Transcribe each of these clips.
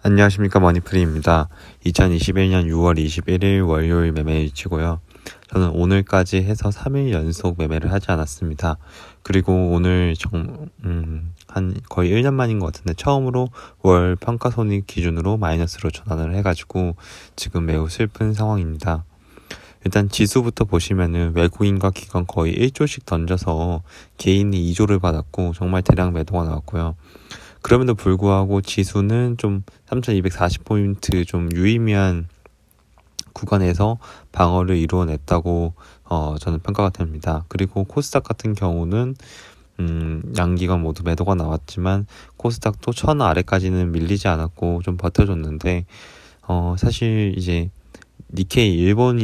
안녕하십니까, 머니프리입니다. 2021년 6월 21일 월요일 매매 일치고요. 저는 오늘까지 해서 3일 연속 매매를 하지 않았습니다. 그리고 오늘 한 거의 1년 만인 것 같은데 처음으로 월 평가손익 기준으로 마이너스로 전환을 해가지고 지금 매우 슬픈 상황입니다. 일단 지수부터 보시면은 외국인과 기관 거의 1조씩 던져서 개인이 2조를 받았고 정말 대량 매도가 나왔고요. 그럼에도 불구하고 지수는 좀 3240포인트 좀 유의미한 구간에서 방어를 이루어냈다고 저는 평가가 됩니다. 그리고 코스닥 같은 경우는 양기관 모두 매도가 나왔지만 코스닥도 1000 아래까지는 밀리지 않았고 좀 버텨줬는데 사실 이제 니케이 일본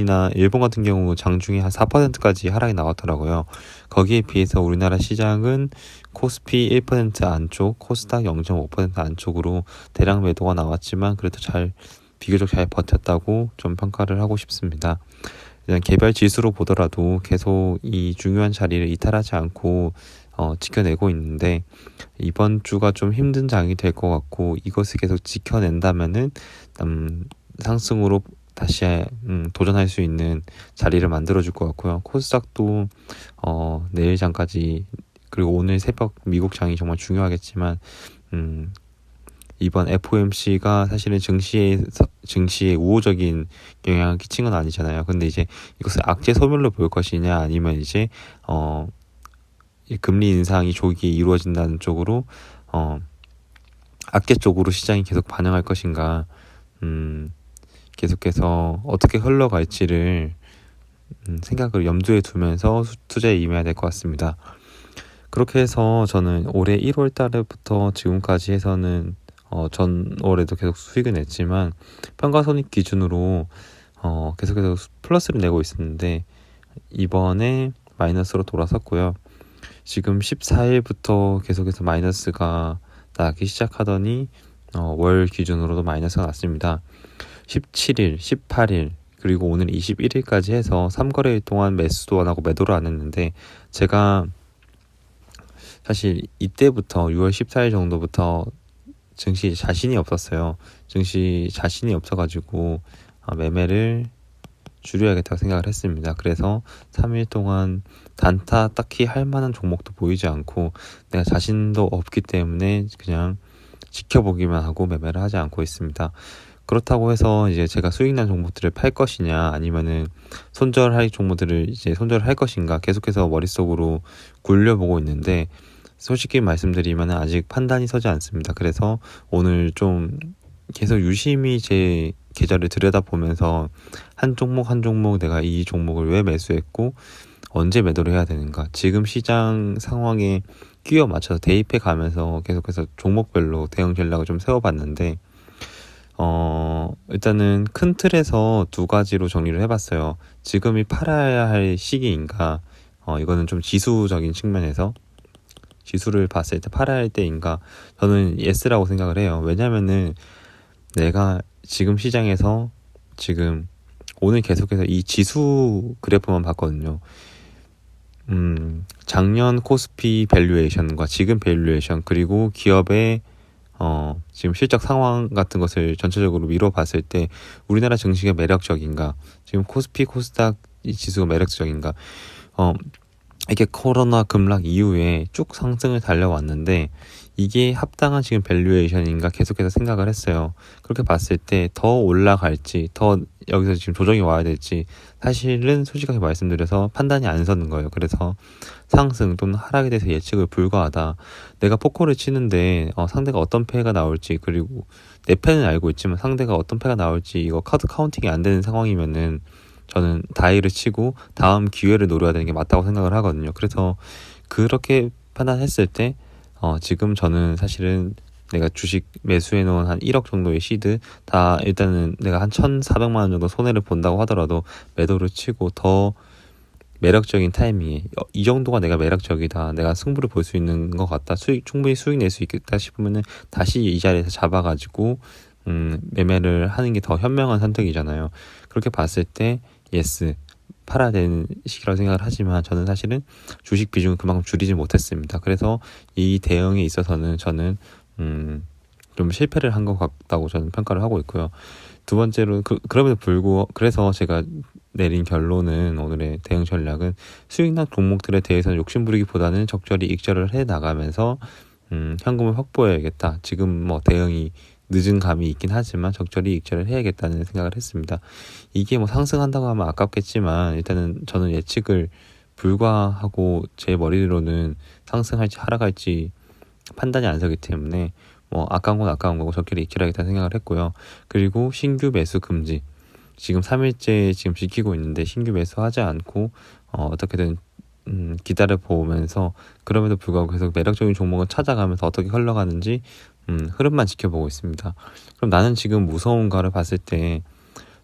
같은 경우 장중에 한 4%까지 하락이 나왔더라고요. 거기에 비해서 우리나라 시장은 코스피 1% 안쪽, 코스닥 0.5% 안쪽으로 대량 매도가 나왔지만 그래도 비교적 잘 버텼다고 좀 평가를 하고 싶습니다. 일단 개별 지수로 보더라도 계속 이 중요한 자리를 이탈하지 않고 지켜내고 있는데 이번 주가 좀 힘든 장이 될 것 같고 이것을 계속 지켜낸다면은 상승으로 다시 도전할 수 있는 자리를 만들어줄 것 같고요. 코스닥도 내일 장까지 그리고 오늘 새벽 미국 장이 정말 중요하겠지만 이번 FOMC가 사실은 증시에 우호적인 영향을 끼친 건 아니잖아요. 근데 이제 이것을 악재 소멸로 볼 것이냐 아니면 이제 금리 인상이 조기 이루어진다는 쪽으로 악재 쪽으로 시장이 계속 반영할 것인가 계속해서 어떻게 흘러갈지를 생각을 염두에 두면서 투자에 임해야 될 것 같습니다. 그렇게 해서 저는 올해 1월 달부터 지금까지 해서는 전월에도 계속 수익을 냈지만 평가손익 기준으로 계속해서 플러스를 내고 있었는데 이번에 마이너스로 돌아섰고요. 지금 14일부터 계속해서 마이너스가 나기 시작하더니 월 기준으로도 마이너스가 났습니다. 17일, 18일 그리고 오늘 21일까지 해서 3거래일 동안 매수도 안 하고 매도를 안 했는데 제가 사실 이때부터 6월 14일 정도부터 증시 자신이 없었어요. 증시 자신이 없어가지고 매매를 줄여야겠다고 생각을 했습니다. 그래서 3일 동안 단타 딱히 할 만한 종목도 보이지 않고 내가 자신도 없기 때문에 그냥 지켜보기만 하고 매매를 하지 않고 있습니다. 그렇다고 해서 이제 제가 수익난 종목들을 팔 것이냐 아니면은 손절할 종목들을 이제 손절할 것인가 계속해서 머릿속으로 굴려보고 있는데 솔직히 말씀드리면 아직 판단이 서지 않습니다. 그래서 오늘 좀 계속 유심히 제 계좌를 들여다보면서 한 종목 내가 이 종목을 왜 매수했고 언제 매도를 해야 되는가 지금 시장 상황에 끼워 맞춰서 대입해 가면서 계속해서 종목별로 대응 전략을 좀 세워봤는데 일단은 큰 틀에서 두 가지로 정리를 해봤어요. 지금이 팔아야 할 시기인가 이거는 좀 지수적인 측면에서 지수를 봤을 때 팔아야 할 때인가 저는 예스라고 생각을 해요. 왜냐면은 내가 지금 시장에서 지금 오늘 계속해서 이 지수 그래프만 봤거든요. 작년 코스피 밸류에이션과 지금 밸류에이션 그리고 기업의 지금 실적 상황 같은 것을 전체적으로 미뤄 봤을 때 우리나라 증시가 매력적인가 지금 코스피 코스닥 이 지수가 매력적인가 이게 코로나 급락 이후에 쭉 상승을 달려왔는데 이게 합당한 지금 밸류에이션인가 계속해서 생각을 했어요. 그렇게 봤을 때 더 올라갈지 더 여기서 지금 조정이 와야 될지 사실은 솔직하게 말씀드려서 판단이 안 서는 거예요. 그래서 상승 또는 하락에 대해서 예측을 불가하다. 내가 포커를 치는데 상대가 어떤 패가 나올지 그리고 내 패는 알고 있지만 상대가 어떤 패가 나올지 이거 카드 카운팅이 안 되는 상황이면은 저는 다이를 치고 다음 기회를 노려야 되는 게 맞다고 생각을 하거든요. 그래서 그렇게 판단했을 때 지금 저는 사실은 내가 주식 매수해 놓은 한 1억 정도의 시드 다 일단은 내가 한 1,400만 원 정도 손해를 본다고 하더라도 매도를 치고 더 매력적인 타이밍에 이 정도가 내가 매력적이다 내가 승부를 볼 수 있는 것 같다 충분히 수익 낼 수 있겠다 싶으면은 다시 이 자리에서 잡아가지고 매매를 하는 게 더 현명한 선택이잖아요. 그렇게 봤을 때 예스 팔아야 되는 시기라고 생각을 하지만 저는 사실은 주식 비중을 그만큼 줄이지 못했습니다. 그래서 이 대응에 있어서는 저는 좀 실패를 한 것 같다고 저는 평가를 하고 있고요. 두 번째로 그럼에도 불구하고 그래서 제가 내린 결론은 오늘의 대응 전략은 수익난 종목들에 대해서는 욕심부리기보다는 적절히 익절을 해 나가면서 현금을 확보해야겠다. 지금 뭐 대응이 늦은 감이 있긴 하지만 적절히 익절을 해야겠다는 생각을 했습니다. 이게 뭐 상승한다고 하면 아깝겠지만 일단은 저는 예측을 불과하고 제 머리로는 상승할지 하락할지 판단이 안 서기 때문에 뭐 아까운 건 아까운 거고 적절히 익절하겠다는 생각을 했고요. 그리고 신규 매수 금지. 지금 3일째 지금 지키고 있는데 신규 매수하지 않고 어떻게든 기다려 보면서 그럼에도 불구하고 계속 매력적인 종목을 찾아가면서 어떻게 흘러가는지 흐름만 지켜보고 있습니다. 그럼 나는 지금 무서운가를 봤을 때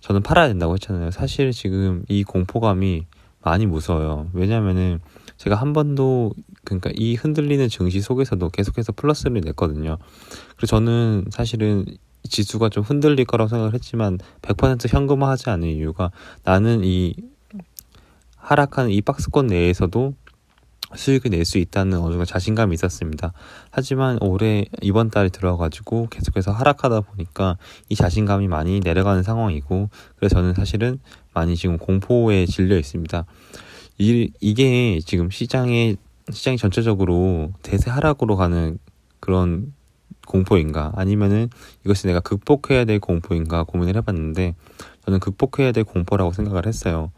저는 팔아야 된다고 했잖아요. 사실 지금 이 공포감이 많이 무서워요. 왜냐면은 제가 한 번도 그러니까 이 흔들리는 증시 속에서도 계속해서 플러스를 냈거든요. 그래서 저는 사실은 지수가 좀 흔들릴 거라고 생각을 했지만 100% 현금화하지 않은 이유가 나는 이 하락하는 이 박스권 내에서도 수익을 낼 수 있다는 어느 정도 자신감이 있었습니다. 하지만 올해 이번 달에 들어가지고 계속해서 하락하다 보니까 이 자신감이 많이 내려가는 상황이고 그래서 저는 사실은 많이 지금 공포에 질려 있습니다. 이게 지금 시장이 전체적으로 대세 하락으로 가는 그런 공포인가 아니면은 이것이 내가 극복해야 될 공포인가 고민을 해봤는데 저는 극복해야 될 공포라고 생각을 했어요.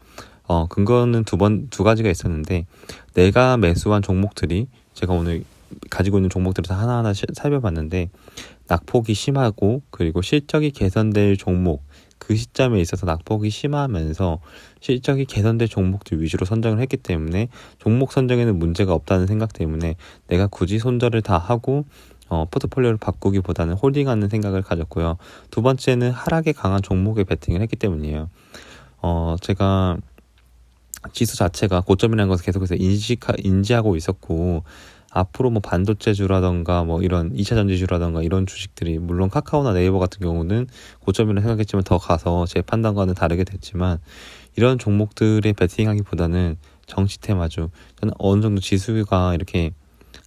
근거는 두 가지가 있었는데 내가 매수한 종목들이 제가 오늘 가지고 있는 종목들을 다 하나하나 살펴봤는데 낙폭이 심하고 그리고 실적이 개선될 종목 그 시점에 있어서 낙폭이 심하면서 실적이 개선될 종목들 위주로 선정을 했기 때문에 종목 선정에는 문제가 없다는 생각 때문에 내가 굳이 손절을 다 하고 포트폴리오를 바꾸기보다는 홀딩하는 생각을 가졌고요. 두 번째는 하락에 강한 종목에 베팅을 했기 때문이에요. 제가 지수 자체가 고점이라는 것을 계속해서 인지하고 있었고 앞으로 뭐 반도체주라던가 뭐 이런 2차 전지주라던가 이런 주식들이 물론 카카오나 네이버 같은 경우는 고점이라고 생각했지만 더 가서 제 판단과는 다르게 됐지만 이런 종목들에 베팅하기보다는 정치 테마주 저는 어느 정도 지수가 이렇게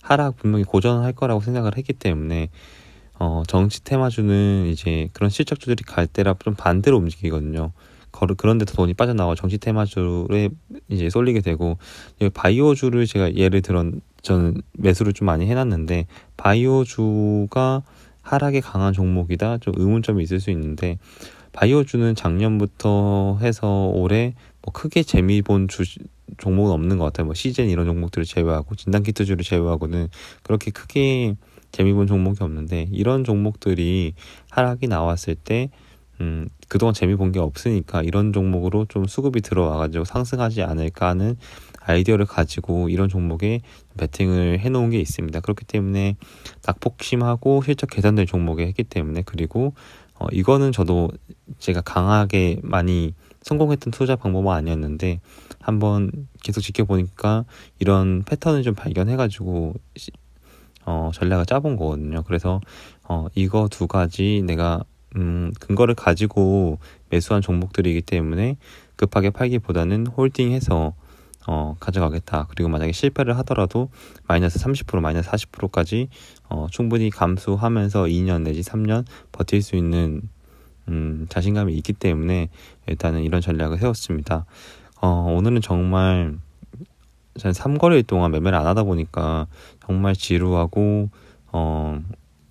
하락 분명히 고전할 거라고 생각을 했기 때문에 정치 테마주는 이제 그런 실적주들이 갈 때라 좀 반대로 움직이거든요. 그런 데서 돈이 빠져나와 정치 테마주에 이제 쏠리게 되고 바이오주를 제가 예를 들어 저는 매수를 좀 많이 해놨는데 바이오주가 하락에 강한 종목이다 좀 의문점이 있을 수 있는데 바이오주는 작년부터 해서 올해 뭐 크게 재미 본 종목은 없는 것 같아요. 뭐 시젠 이런 종목들을 제외하고 진단키트주를 제외하고는 그렇게 크게 재미 본 종목이 없는데 이런 종목들이 하락이 나왔을 때 그동안 재미 본 게 없으니까 이런 종목으로 좀 수급이 들어와가지고 상승하지 않을까 하는 아이디어를 가지고 이런 종목에 베팅을 해놓은 게 있습니다. 그렇기 때문에 낙폭 심하고 실적 개선될 종목에 했기 때문에 그리고 이거는 저도 제가 강하게 많이 성공했던 투자 방법은 아니었는데 한번 계속 지켜보니까 이런 패턴을 좀 발견해가지고 전략을 짜본 거거든요. 그래서 이거 두 가지 내가 근거를 가지고 매수한 종목들이기 때문에 급하게 팔기보다는 홀딩해서 가져가겠다. 그리고 만약에 실패를 하더라도 마이너스 30%, 마이너스 40%까지 충분히 감수하면서 2년 내지 3년 버틸 수 있는 자신감이 있기 때문에 일단은 이런 전략을 세웠습니다. 오늘은 정말 전 3거래일 동안 매매를 안 하다 보니까 정말 지루하고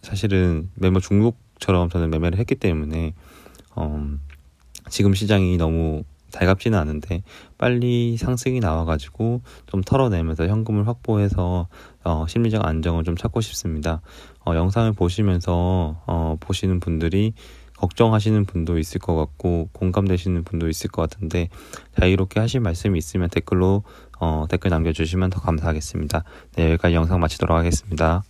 사실은 매매 중독처럼 저는 매매를 했기 때문에 지금 시장이 너무 달갑지는 않은데 빨리 상승이 나와가지고 좀 털어내면서 현금을 확보해서 심리적 안정을 좀 찾고 싶습니다. 영상을 보시면서 보시는 분들이 걱정하시는 분도 있을 것 같고 공감되시는 분도 있을 것 같은데 자유롭게 하실 말씀이 있으면 댓글 남겨주시면 더 감사하겠습니다. 네, 여기까지 영상 마치도록 하겠습니다.